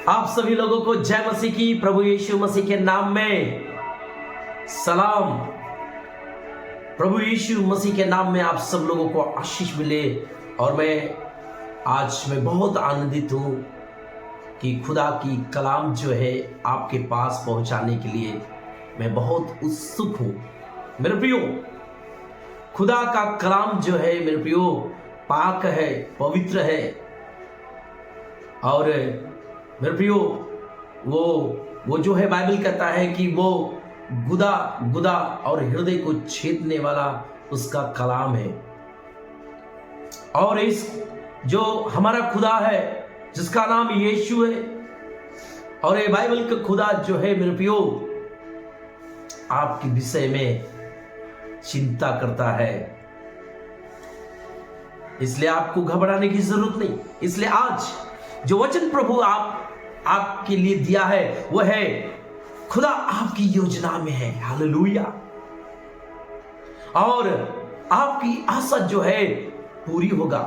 आप सभी लोगों को जय मसीह की, प्रभु यीशु मसीह के नाम में सलाम। प्रभु यीशु मसीह के नाम में आप सब लोगों को आशीष मिले। और मैं बहुत आनंदित हूँ कि खुदा की कलाम जो है आपके पास पहुंचाने के लिए मैं बहुत उत्सुक हूँ। मेरे प्रियो, खुदा का कलाम जो है मेरे प्रियो पाक है, पवित्र है। और मेरे प्रियो वो जो है बाइबल कहता है कि वो गुदा और हृदय को छेदने वाला उसका कलाम है। और इस जो हमारा खुदा है जिसका नाम यीशु है, और ये बाइबल का खुदा जो है मेरे प्रियो आपके विषय में चिंता करता है। इसलिए आपको घबराने की जरूरत नहीं। इसलिए आज जो वचन प्रभु आपके लिए दिया है वो है खुदा आपकी योजना में है। हालेलुया। और आपकी आशा जो है पूरी होगा।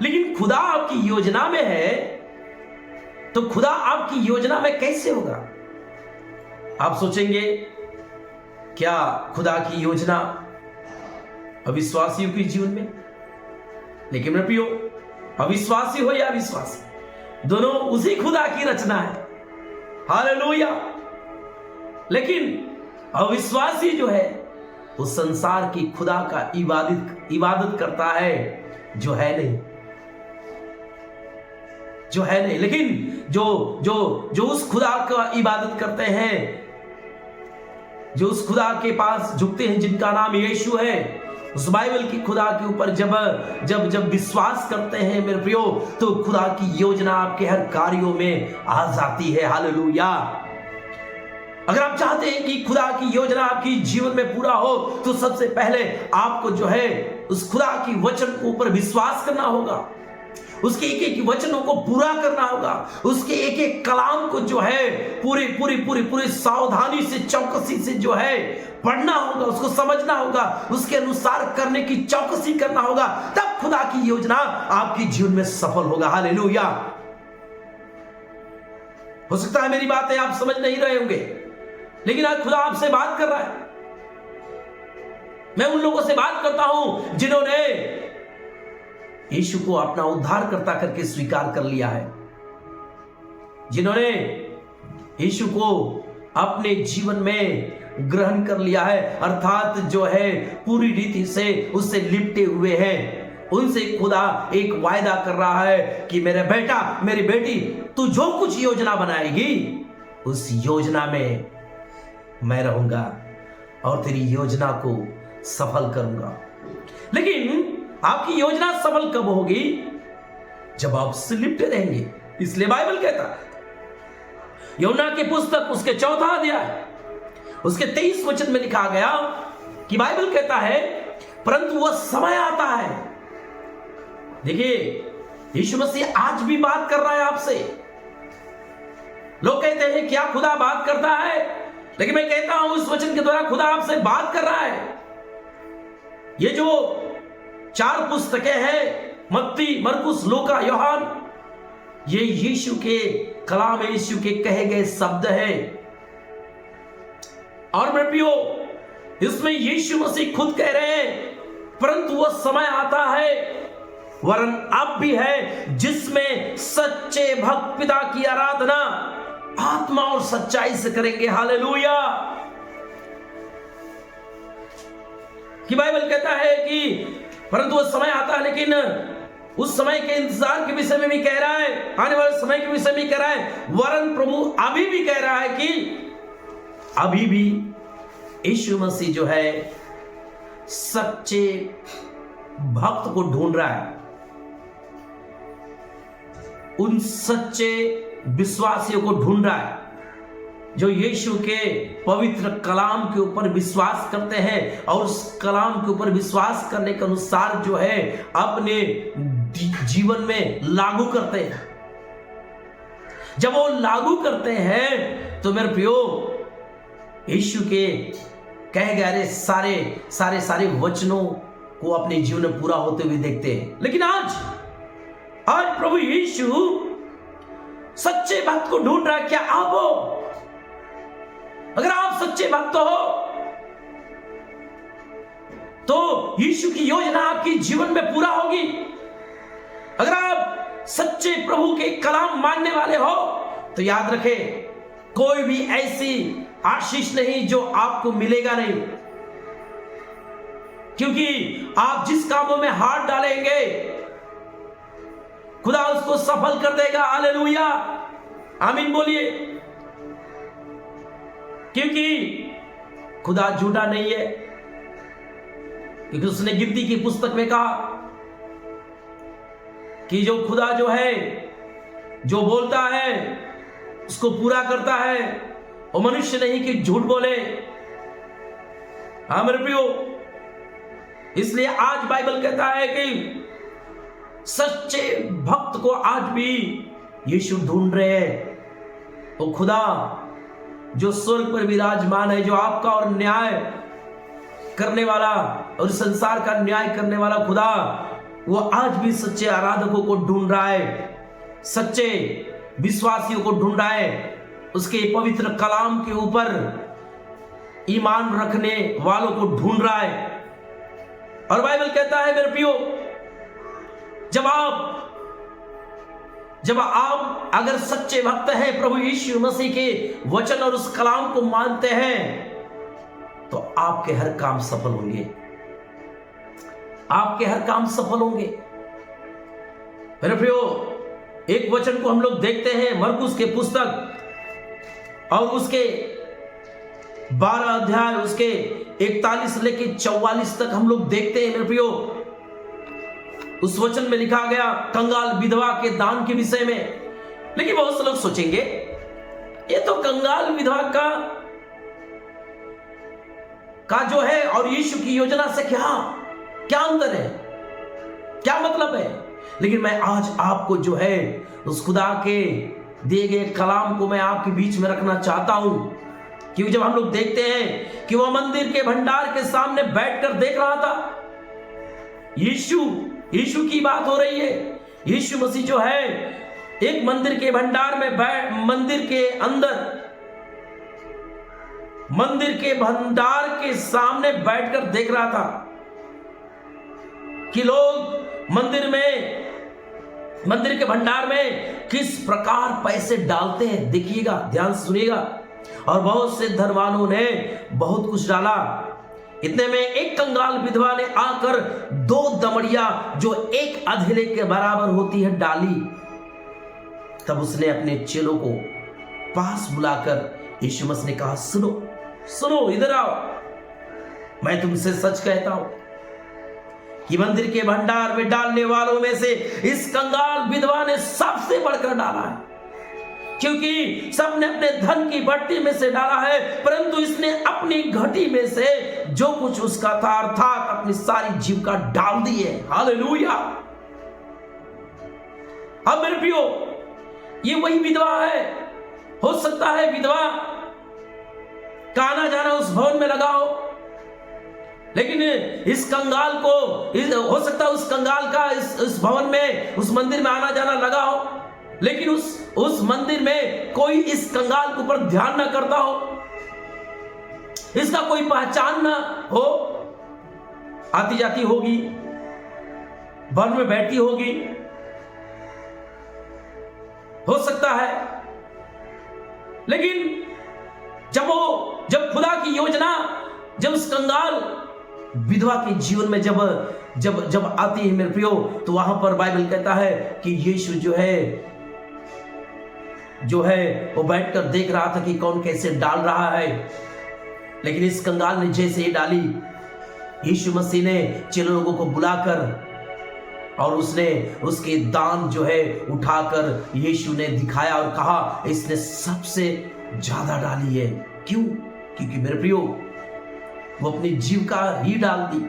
लेकिन खुदा आपकी योजना में है तो खुदा आपकी योजना में कैसे होगा? आप सोचेंगे क्या खुदा की योजना अविश्वासियों के जीवन में? लेकिन मेरे प्रियो, अविश्वासी हो या विश्वासी, दोनों उसी खुदा की रचना है। हालेलुया। लेकिन अविश्वासी जो है वो संसार की खुदा का इबादत करता है जो है नहीं। लेकिन जो उस खुदा का इबादत करते हैं, जो उस खुदा के पास झुकते हैं जिनका नाम यीशु है, उस बाइबल की खुदा के ऊपर जब विश्वास करते हैं मेरे प्रियो, तो खुदा की योजना आपके हर कार्यों में आ जाती है। हालेलुया। अगर आप चाहते हैं कि खुदा की योजना आपकी जीवन में पूरा हो तो सबसे पहले आपको जो है उस खुदा की वचन के ऊपर विश्वास करना होगा। उसके एक एक वचनों को पूरा करना होगा। उसके एक एक कलाम को जो है पूरी सावधानी से, चौकसी से जो है पढ़ना होगा, उसको समझना होगा, उसके अनुसार करने की चौकसी करना होगा। तब खुदा की योजना आपकी जीवन में सफल होगा। हालेलुया। हो सकता है मेरी बातें आप समझ नहीं रहे होंगे, लेकिन आज खुदा आपसे बात कर रहा है। मैं उन लोगों से बात करता हूं जिन्होंने यीशु को अपना उद्धारकर्ता करके स्वीकार कर लिया है, जिन्होंने यीशु को अपने जीवन में ग्रहण कर लिया है, अर्थात जो है पूरी रीति से उससे लिपटे हुए हैं। उनसे खुदा एक वायदा कर रहा है कि मेरे बेटा, मेरी बेटी, तू जो कुछ योजना बनाएगी उस योजना में मैं रहूंगा और तेरी योजना को सफल करूंगा। लेकिन आपकी योजना सफल कब होगी? जब आप उससे लिपटे रहेंगे। इसलिए बाइबल कहता है, यूहन्ना की पुस्तक उसके 4 अध्याय उसके 23 वचन में लिखा गया कि बाइबल कहता है, परंतु वह समय आता है। देखिए, यीशु मसीह आज भी बात कर रहा है आपसे। लोग कहते हैं क्या खुदा बात करता है? लेकिन मैं कहता हूं इस वचन के द्वारा खुदा आपसे बात कर रहा है। ये जो 4 पुस्तकें हैं, मत्ती, मरकुस, लूका, यूहन्ना, ये यीशु के कलाम, यीशु के कहे गए शब्द हैं। और मेरे प्रियो, इसमें यीशु मसीह खुद कह रहे हैं, परंतु वह समय आता है, वरन अब भी है, जिसमें सच्चे भक्त पिता की आराधना आत्मा और सच्चाई से करेंगे। हालेलुया। कि बाइबल कहता है कि परंतु वह समय आता है, लेकिन उस समय के इंतजार के विषय में भी कह रहा है, आने वाले समय के विषय में कह रहा है, वरन प्रभु अभी भी कह रहा है कि अभी भी यीशु मसीह जो है सच्चे भक्त को ढूंढ रहा है। उन सच्चे विश्वासियों को ढूंढ रहा है जो यीशु के पवित्र कलाम के ऊपर विश्वास करते हैं और उस कलाम के ऊपर विश्वास करने के अनुसार जो है अपने जीवन में लागू करते हैं। जब वो लागू करते हैं तो मेरे प्रियो, यीशु के कहे गए सारे वचनों को अपने जीवन में पूरा होते हुए देखते हैं। लेकिन आज प्रभु यीशु सच्चे भक्त को ढूंढ रहा है। क्या आप हो? अगर आप सच्चे भक्त हो तो यीशु की योजना आपके जीवन में पूरा होगी। अगर आप सच्चे प्रभु के कलाम मानने वाले हो तो याद रखें, कोई भी ऐसी आशीष नहीं जो आपको मिलेगा नहीं, क्योंकि आप जिस कामों में हाथ डालेंगे खुदा उसको सफल कर देगा। हालेलुया, आमीन बोलिए। क्योंकि खुदा झूठा नहीं है, क्योंकि उसने गिनती की पुस्तक में कहा कि जो खुदा जो है, जो बोलता है उसको पूरा करता है, वो मनुष्य नहीं कि झूठ बोले। हाँ मेरे प्रियो, इसलिए आज बाइबल कहता है कि सच्चे भक्त को आज भी यीशु ढूंढ रहे हैं। वो खुदा जो स्वर्ग पर विराजमान है, जो आपका और न्याय करने वाला और संसार का न्याय करने वाला खुदा, वो आज भी सच्चे आराधकों को ढूंढ रहा है, सच्चे विश्वासियों को ढूंढ रहा है, उसके पवित्र कलाम के ऊपर ईमान रखने वालों को ढूंढ रहा है। और बाइबल कहता है मेरे प्रियो, जब आप अगर सच्चे भक्त हैं, प्रभु यीशु मसीह के वचन और उस कलाम को मानते हैं, तो आपके हर काम सफल होंगे, आपके हर काम सफल होंगे। मेरे प्रियो, एक वचन को हम लोग देखते हैं मरकुस के पुस्तक और उसके 12 अध्याय, उसके 41 से लेकर 44 तक हम लोग देखते हैं। मेरे प्रियो, उस वचन में लिखा गया कंगाल विधवा के दान के विषय में। लेकिन बहुत से लोग सोचेंगे ये तो कंगाल विधवा का जो है और यीशु की योजना से क्या अंतर है, क्या मतलब है। लेकिन मैं आज आपको जो है उस खुदा के दिए गए कलाम को मैं आपके बीच में रखना चाहता हूं, क्योंकि जब हम लोग देखते हैं कि वह मंदिर के भंडार के सामने बैठकर देख रहा था, यीशु की बात हो रही है। यीशु मसीह जो है एक मंदिर के भंडार में मंदिर के भंडार के सामने बैठकर देख रहा था कि लोग मंदिर के भंडार में किस प्रकार पैसे डालते हैं। देखिएगा, ध्यान से सुनिएगा। और बहुत से धनवानों ने बहुत कुछ डाला। इतने में एक कंगाल विधवा ने आकर 2 दमड़िया जो एक अधेले के बराबर होती है डाली। तब उसने अपने चेलों को पास बुलाकर यीशु मसीह ने कहा, सुनो इधर आओ, मैं तुमसे सच कहता हूं कि मंदिर के भंडार में डालने वालों में से इस कंगाल विधवा ने सबसे बढ़कर डाला है, क्योंकि सबने अपने धन की भट्टी में से डाला है, परंतु इसने अपनी घटी में से जो कुछ उसका था अर्थात अपनी सारी जीविका डाल दी है। हालेलुया। अब मेरे प्रियो, ये वही विधवा है। हो सकता है विधवा का आना जाना उस भवन में लगा हो, लेकिन इस कंगाल को हो सकता है उस कंगाल का इस भवन में, उस मंदिर में आना जाना लगा हो, लेकिन उस मंदिर में कोई इस कंगाल के ऊपर ध्यान ना करता हो, इसका कोई पहचान ना हो। आती जाती होगी, भवन में बैठती होगी, हो सकता है। लेकिन जब खुदा की योजना जब उस कंगाल विधवा के जीवन में जब आती है मेरे प्रियो, तो वहां पर बाइबल कहता है कि यीशु जो है वो बैठकर देख रहा था कि कौन कैसे डाल रहा है। लेकिन इस कंगाल ने जैसे ही डाली, यीशु मसीह ने चेलों लोगों को बुलाकर और उसने उसके दान जो है उठाकर यीशु ने दिखाया और कहा, इसने सबसे ज्यादा डाली है। क्यों? क्योंकि मेरे प्रियो, वो अपनी जीविका ही डाल दी,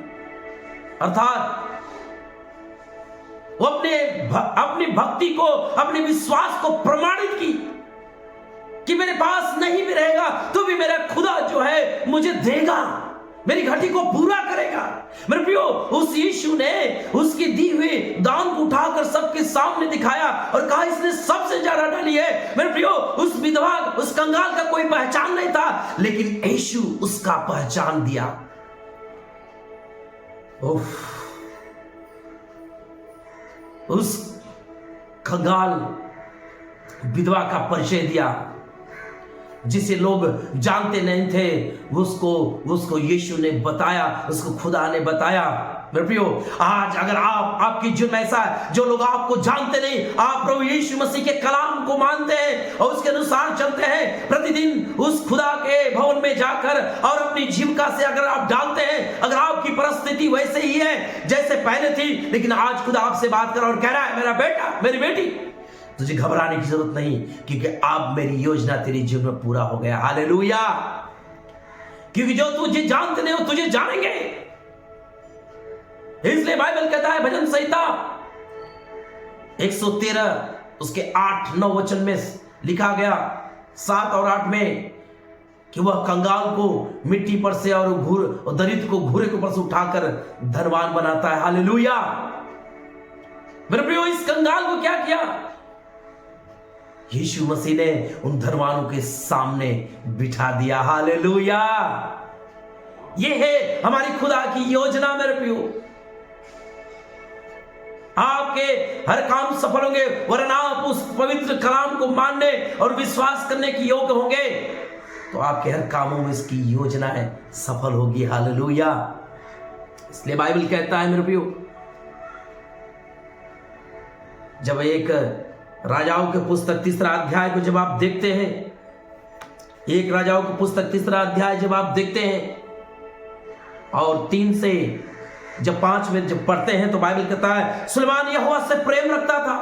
अर्थात वो अपनी भक्ति को, अपने विश्वास को प्रमाणित की कि मेरे पास नहीं भी रहेगा तो भी मेरा खुदा जो है मुझे देगा, मेरी घटी को पूरा करेगा। मेरे प्रियो, उस यीशु ने उसकी दी हुई दान को उठाकर सबके सामने दिखाया और कहा इसने सबसे ज्यादा डाली है। मेरे प्रियो, उस विधवा, उस कंगाल का कोई पहचान नहीं था, लेकिन यीशु उसका पहचान दिया। उस कंगाल विधवा का परिचय दिया, जिसे लोग जानते नहीं थे, उसको यीशु ने बताया, उसको खुदा ने बताया। मेरे प्रियो, आज अगर आपकी जीवन में ऐसा है, जो लोग आपको जानते नहीं, आप प्रभु यीशु मसीह के कलाम को मानते हैं और उसके अनुसार चलते हैं, प्रतिदिन उस खुदा के भवन में जाकर और अपनी जीविका से अगर आप डालते हैं, अगर आपकी परिस्थिति वैसे ही है जैसे पहले थी, लेकिन आज खुदा आपसे बात कर और कह रहा है, मेरा बेटा, मेरी बेटी, तुझे घबराने की जरूरत नहीं, क्योंकि अब मेरी योजना तेरी जीवन में पूरा हो गया। हालेलुया। क्योंकि जो तुझे जानते नहीं हो, तुझे जानेंगे। इसलिए बाइबल कहता है, भजन संहिता 113 उसके 8-9 वचन में लिखा गया, 7 और 8 में, कि वह कंगाल को मिट्टी पर से और दरिद्र को घूरे के ऊपर से उठाकर धनवान बनाता है। हालेलुया। मेरे प्रियो, इस कंगाल को क्या किया? यीशु मसीह ने उन धनवानों के सामने बिठा दिया। हालेलुया। ये है हमारी खुदा की योजना। मेरे प्रियो, आपके हर काम सफल होंगे, वरना आप उस पवित्र कलाम को मानने और विश्वास करने के योग्य होंगे, तो आपके हर कामों में इसकी योजना है सफल होगी। हालेलुया। इसलिए बाइबल कहता है, मेरे प्रियो, जब एक राजाओं के पुस्तक 3 अध्याय को जब आप देखते हैं, एक राजाओं की पुस्तक 3 अध्याय जब आप देखते हैं और 3 से जब 5 में जब पढ़ते हैं, तो बाइबल कहता है, सुलेमान यहोवा से प्रेम रखता था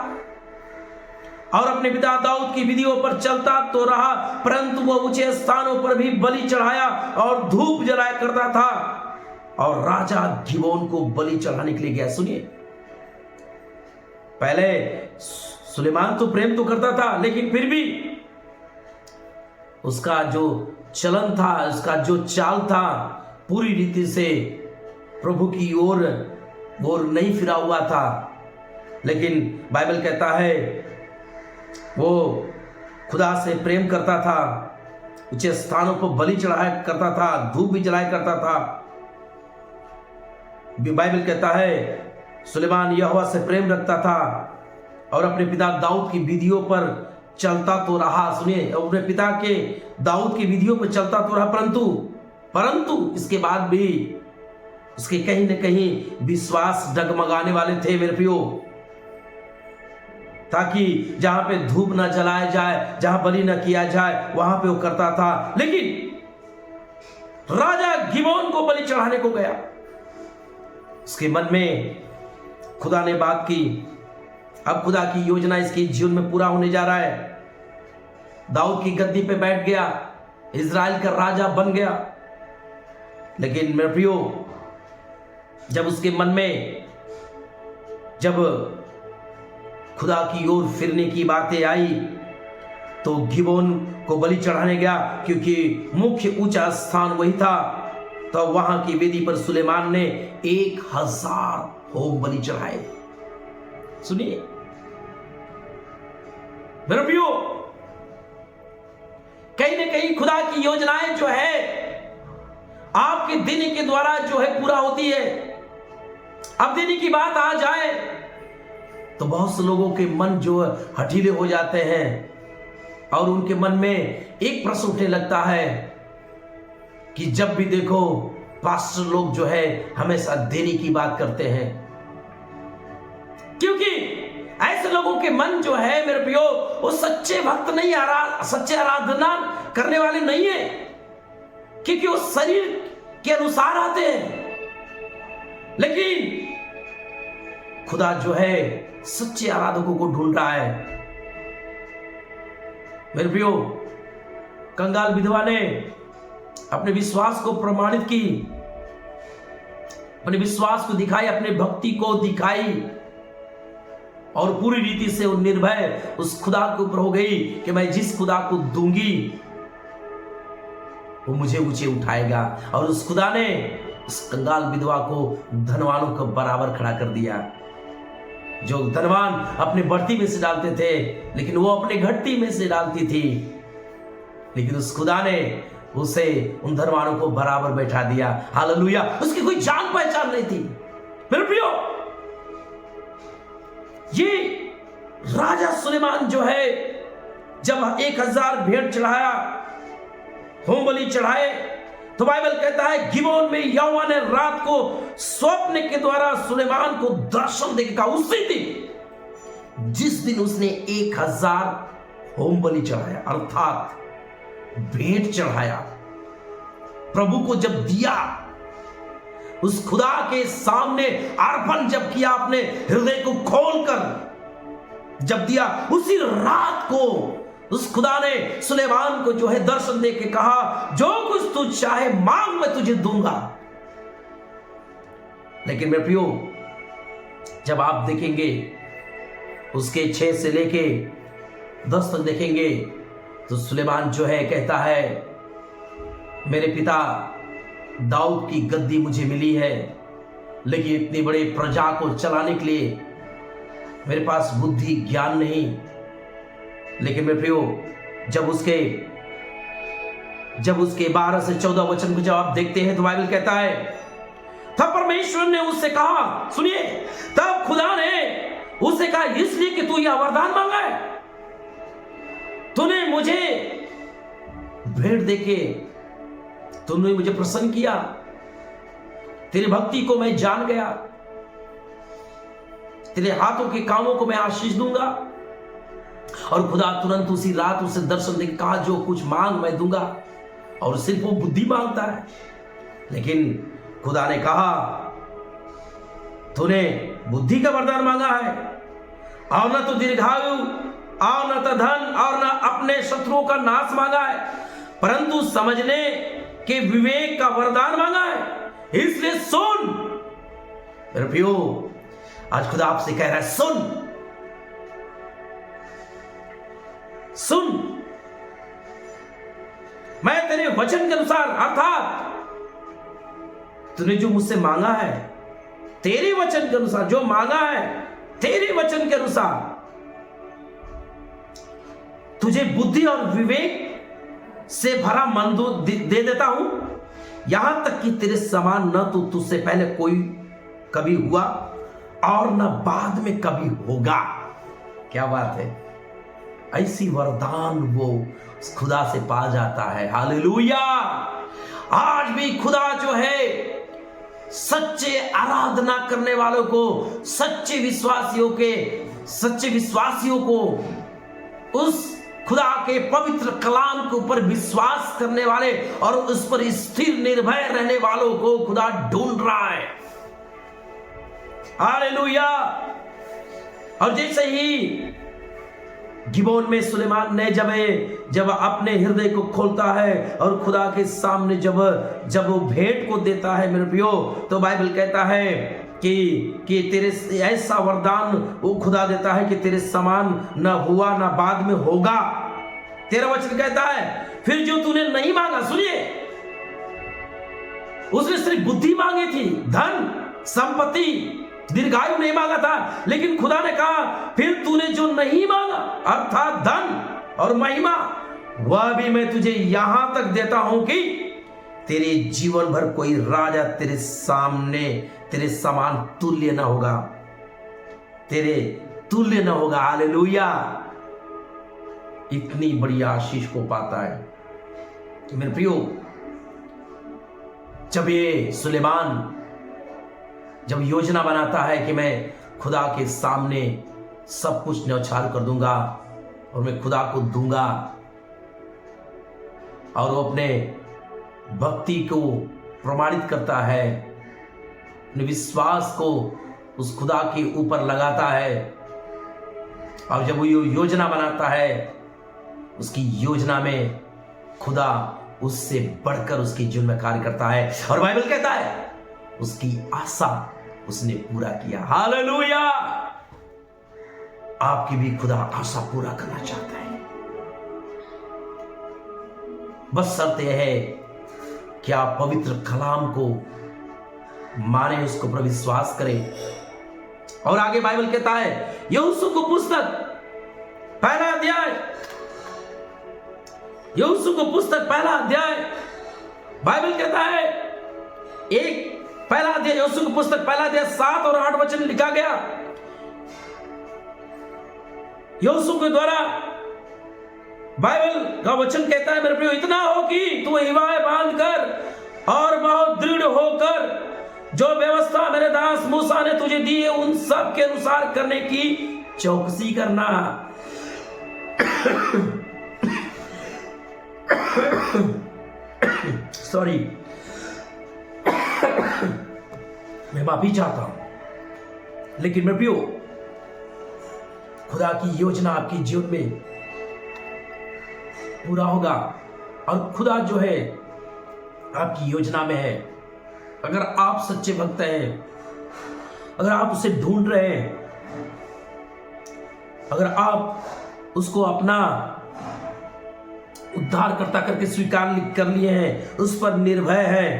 और अपने पिता दाऊद की विधियों पर चलता तो रहा, परंतु वह ऊंचे स्थानों पर भी बलि चढ़ाया और धूप जलाया करता था, और राजा गिबोन को बलि चढ़ाने के लिए गया। सुनिए, पहले सुलेमान तो प्रेम तो करता था, लेकिन फिर भी उसका जो चलन था, उसका जो चाल था, पूरी रीति से प्रभु की ओर नहीं फिरा हुआ था। लेकिन बाइबल कहता है वो खुदा से प्रेम करता था, ऊंचे स्थानों पर बलि चढ़ाया करता था, धूप भी जलाया करता था। बाइबल कहता है सुलेमान यहोवा से प्रेम रखता था और अपने पिता दाऊद की विधियों पर चलता तो रहा। सुनिए, अपने पिता के दाऊद की विधियों पर चलता तो रहा, परंतु इसके बाद भी उसके कहीं न कहीं विश्वास डगमगाने वाले थे। मेरे प्रियो, ताकि जहां पे धूप न जलाया जाए, जहां बलि न किया जाए, वहां पे वो करता था। लेकिन राजा गिबोन को बलि चढ़ाने को गया, उसके मन में खुदा ने बात की। अब खुदा की योजना इसके जीवन में पूरा होने जा रहा है। दाऊद की गद्दी पे बैठ गया, इजराइल का राजा बन गया। लेकिन मेरे प्रियो, जब उसके मन में जब खुदा की ओर फिरने की बातें आई, तो गिबोन को बलि चढ़ाने गया, क्योंकि मुख्य ऊंचा स्थान वही था। तो वहां की वेदी पर सुलेमान ने 1000 होम बलि चढ़ाए। सुनिए मेरे प्रियो, कहीं न कहीं खुदा की योजनाएं जो है आपके देने के द्वारा जो है पूरा होती है। अब देने की बात आ जाए तो बहुत से लोगों के मन जो हठीले हो जाते हैं और उनके मन में एक प्रश्न उठने लगता है कि जब भी देखो पास्टर लोग जो है हमेशा देने की बात करते हैं। क्योंकि ऐसे लोगों के मन जो है मेरे प्रियो, वो सच्चे भक्त नहीं, सच्चे आराधना करने वाले नहीं है, क्योंकि वो शरीर के अनुसार आते हैं। लेकिन खुदा जो है सच्चे आराधकों को ढूंढ रहा है। मेरे प्रियो, कंगाल विधवा ने अपने विश्वास को प्रमाणित की, अपने विश्वास को दिखाई, अपने भक्ति को दिखाई और पूरी रीति से वो निर्भय उस खुदा के ऊपर हो गई कि मैं जिस खुदा को दूंगी वो मुझे ऊंचे उठाएगा। और उस खुदा ने उस कंगाल विधवा को धनवानों के बराबर खड़ा कर दिया। जो धनवान अपने बढ़ती में से डालते थे, लेकिन वो अपने घटती में से डालती थी, लेकिन उस खुदा ने उसे उन धनवानों को बराबर बैठा दिया। हालेलुया। उसकी कोई जान पहचान नहीं थी। मेरे प्रियो, ये राजा सुलेमान जो है, जब 1000 भेंट चढ़ाया, होम बलि चढ़ाए, तो बाइबल कहता है गिबोन में यहोवा ने रात को स्वप्न के द्वारा सुलेमान को दर्शन देकर, उसी दिन जिस दिन उसने 1000 होम बलि चढ़ाया, अर्थात भेंट चढ़ाया, प्रभु को जब दिया, उस खुदा के सामने अर्पण जब किया, अपने हृदय को खोलकर जब दिया, उसी रात को उस खुदा ने सुलेमान को जो है दर्शन दे के कहा, जो कुछ तू चाहे मांग, मैं तुझे दूंगा। लेकिन मेरे प्रियो, जब आप देखेंगे उसके 6 से लेके 10 तक देखेंगे, तो सुलेमान जो है कहता है, मेरे पिता दाऊद की गद्दी मुझे मिली है, लेकिन इतनी बड़ी प्रजा को चलाने के लिए मेरे पास बुद्धि ज्ञान नहीं। लेकिन मेरे प्रियो, जब उसके 12 से 14 वचन को जब आप देखते हैं, तो बाइबल कहता है तब परमेश्वर ने उससे कहा, सुनिए, तब खुदा ने उससे कहा, इसलिए कि तू यह वरदान मांगा है, तूने मुझे भेंट देके तुमने मुझे प्रसन्न किया, तेरी भक्ति को मैं जान गया, तेरे हाथों के कामों को मैं आशीष दूंगा। और खुदा तुरंत उसी रात उसे दर्शन देकर कहा, जो कुछ मांग मैं दूंगा। और सिर्फ वो बुद्धि मांगता है, लेकिन खुदा ने कहा, तूने बुद्धि का वरदान मांगा है, और न तो दीर्घायु, और न तो धन, और न अपने शत्रुओं का नाश मांगा है, परंतु समझने के विवेक का वरदान मांगा है। इसलिए सुन मेरे प्रियो, आज खुदा आपसे कह रहा है, सुन सुन, मैं तेरे वचन के अनुसार, अर्थात तूने जो मुझसे मांगा है, तेरे वचन के अनुसार जो मांगा है, तेरे वचन के अनुसार तुझे बुद्धि और विवेक से भरा मन दे देता हूं, यहां तक कि तेरे समान न तो तुझसे पहले कोई कभी हुआ और न बाद में कभी होगा। क्या बात है। ऐसी वरदान वो खुदा से पा जाता है। हालेलुया। आज भी खुदा जो है सच्चे आराधना करने वालों को, सच्चे विश्वासियों को, उस खुदा के पवित्र कलाम के ऊपर विश्वास करने वाले और उस पर स्थिर निर्भय रहने वालों को खुदा ढूंढ रहा है। हालेलुया। और जैसे ही गिबोन में सुलेमान ने जब अपने हृदय को खोलता है और खुदा के सामने जब वो भेंट को देता है मेरे प्रियो, तो बाइबल कहता है कि तेरे ऐसा वरदान वो खुदा देता है कि तेरे समान न हुआ न बाद में होगा। 13 वचन कहता है, फिर जो तूने नहीं मांगा, सुनिए, उसने सिर्फ बुद्धि मांगी थी, धन संपत्ति, दीर्घायु नहीं मांगा था, लेकिन खुदा ने कहा, फिर तूने जो नहीं मांगा, अर्थात धन और महिमा, वह भी मैं तुझे यहां तक देता हूं कि तेरे जीवन भर कोई राजा तेरे सामने तेरे समान तुल्य न होगा, तेरे तुल्य न होगा। हालेलुया। इतनी बड़ी आशीष को पाता है मेरे प्रियो। जब ये सुलेमान जब योजना बनाता है कि मैं खुदा के सामने सब कुछ न्यौछावर कर दूंगा और मैं खुदा को दूंगा, और वो अपने भक्ति को प्रमाणित करता है, अपने विश्वास को उस खुदा के ऊपर लगाता है, और जब वो योजना बनाता है, उसकी योजना में खुदा उससे बढ़कर उसके जीवन में कार्य करता है। और बाइबल कहता है उसकी आशा उसने पूरा किया। हालेलुया। आपकी भी खुदा आशा पूरा करना चाहता है, बस शर्त यह है क्या पवित्र कलाम को माने, उसको पर विश्वास करें। और आगे बाइबल कहता है यूसुफ को पुस्तक पहला अध्याय, यूसुफ को पुस्तक पहला अध्याय, बाइबल कहता है एक पहला अध्याय, यूसुफ की पुस्तक पहला अध्याय 7 और 8 वचन लिखा गया। यूसुफ के द्वारा बाइबल का वचन कहता है, मेरे प्रियो, इतना हो कि तू हिवाएं बांध कर और बहुत दृढ़ होकर जो व्यवस्था मेरे दास मूसा ने तुझे दी है उन सब के अनुसार करने की चौकसी करना। सॉरी, मैं माफी चाहता हूं, लेकिन मेरे प्रियो, खुदा की योजना आपके जीवन में पूरा होगा। और खुदा जो है आपकी योजना में है। अगर आप सच्चे भक्त हैं, अगर आप उसे ढूंढ रहे हैं, अगर आप उसको अपना उद्धारकर्ता करके स्वीकार कर लिए हैं, उस पर निर्भय हैं,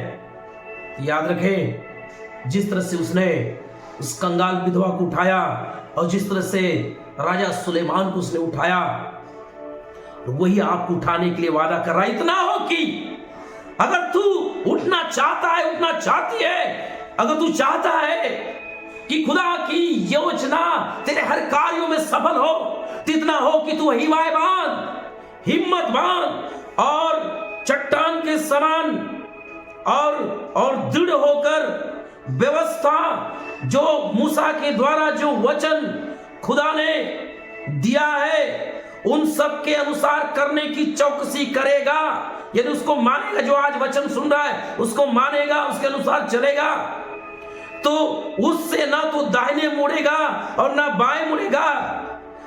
याद रखें जिस तरह से उसने उस कंगाल विधवा को उठाया और जिस तरह से राजा सुलेमान को उसने उठाया, वही आपको उठाने के लिए वादा कर रहा है। इतना हो कि अगर तू उठना चाहता है, उठना चाहती है, अगर तू चाहता है कि खुदा की योजना तेरे हर कार्यों में सफल हो, तो इतना हो कि तू हिवाएं बांध, हिम्मत बांध और चट्टान के समान और दृढ़ होकर व्यवस्था जो मूसा के द्वारा जो वचन खुदा ने दिया है उन सब के अनुसार करने की चौकसी करेगा। यदि उसको मानेगा, जो आज वचन सुन रहा है उसको मानेगा, उसके अनुसार चलेगा, तो उससे ना तो दाहिने मुड़ेगा और ना बाएं मुड़ेगा।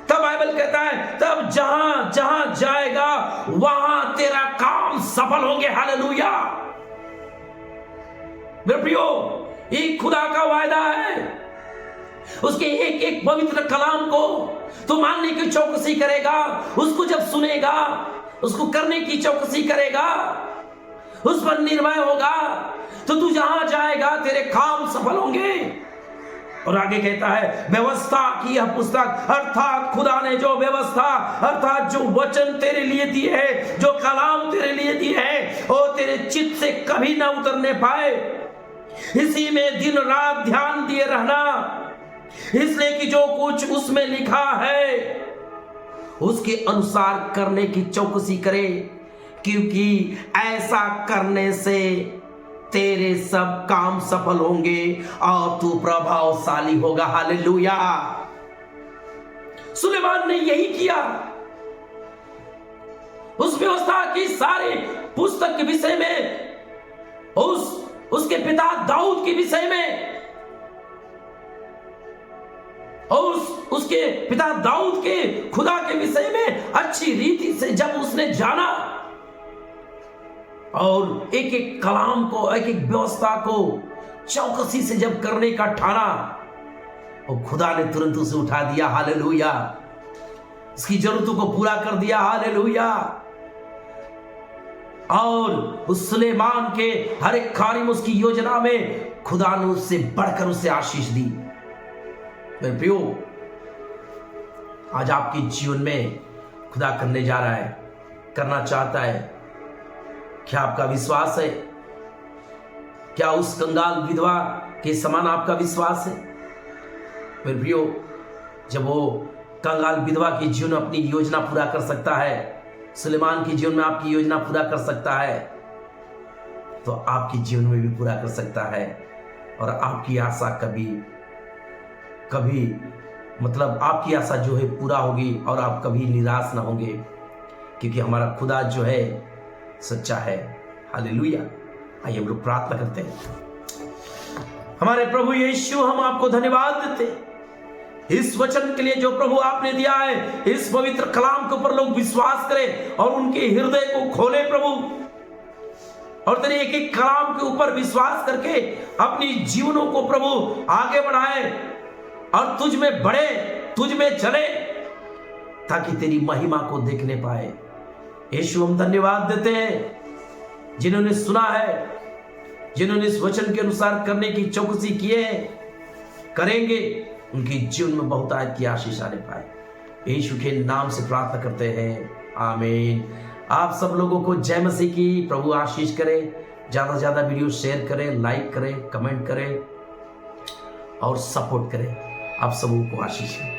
तब बाइबल कहता है तब जहां जहां जाएगा वहां तेरा काम सफल होंगे। हालेलुया। मेरे प्रियो, ये खुदा का वायदा है। उसके एक एक पवित्र कलाम को तो मानने की चौकसी करेगा, उसको जब सुनेगा उसको करने की चौकसी करेगा, उस पर निर्भय होगा, तो तू जहां जाएगा तेरे काम सफल होंगे। और आगे कहता है व्यवस्था की यह पुस्तक, अर्थात खुदा ने जो व्यवस्था अर्थात जो वचन तेरे लिए दिए है, जो कलाम तेरे लिए दिए है, वो तेरे चित्त से कभी ना उतरने पाए। इसी में दिन रात ध्यान दिए रहना, इसलिए कि जो कुछ उसमें लिखा है उसके अनुसार करने की चौकसी करे, क्योंकि ऐसा करने से तेरे सब काम सफल होंगे और तू प्रभावशाली होगा। हालेलुया। सुलेमान ने यही किया। उस व्यवस्था की सारी पुस्तक के विषय में, उसके पिता दाऊद के विषय में, और उसके पिता दाऊद के खुदा के विषय में अच्छी रीति से जब उसने जाना और एक एक कलाम को, एक एक व्यवस्था को चौकसी से जब करने का ठाना, और खुदा ने तुरंत उसे उठा दिया। हालेलुया। उसकी जरूरतों को पूरा कर दिया। हालेलुया। और उस सुलेमान के हर एक कार्य में, उसकी योजना में खुदा ने उससे बढ़कर उसे आशीष दी। मेरे प्रियो, आज आपके जीवन में खुदा करने जा रहा है, करना चाहता है। क्या आपका विश्वास है? क्या उस कंगाल विधवा के समान आपका विश्वास है? मेरे प्रियो, जब वो कंगाल विधवा के जीवन में अपनी योजना पूरा कर सकता है, सुलेमान के जीवन में आपकी योजना पूरा कर सकता है, तो आपके जीवन में भी पूरा कर सकता है। और आपकी आशा कभी मतलब आपकी आशा जो है पूरा होगी और आप कभी निराश ना होंगे, क्योंकि हमारा खुदा जो है सच्चा है। हालेलुया। आइए हम लोग प्रार्थना करते हैं। हमारे प्रभु यीशु, हम आपको धन्यवाद देते इस वचन के लिए जो प्रभु आपने दिया है। इस पवित्र कलाम के ऊपर लोग विश्वास करें और उनके हृदय को खोले प्रभु, और तेरे एक एक कलाम के ऊपर विश्वास करके अपनी जीवनों को प्रभु आगे बढ़ाए और तुझ में बढ़े, तुझ में चले, ताकि तेरी महिमा को देखने पाए। यीशु, हम धन्यवाद देते हैं जिन्होंने सुना है, जिन्होंने इस वचन के अनुसार करने की चौकसी किए करेंगे, उनके जीवन में बहुतायत की आशीष आने पाए। यीशु के नाम से प्रार्थना करते हैं, आमीन। आप सब लोगों को जय मसीह की। प्रभु आशीष करे। ज्यादा से ज्यादा वीडियो शेयर करें, लाइक करें, कमेंट करें और सपोर्ट करें। आप सबों को आशीष है।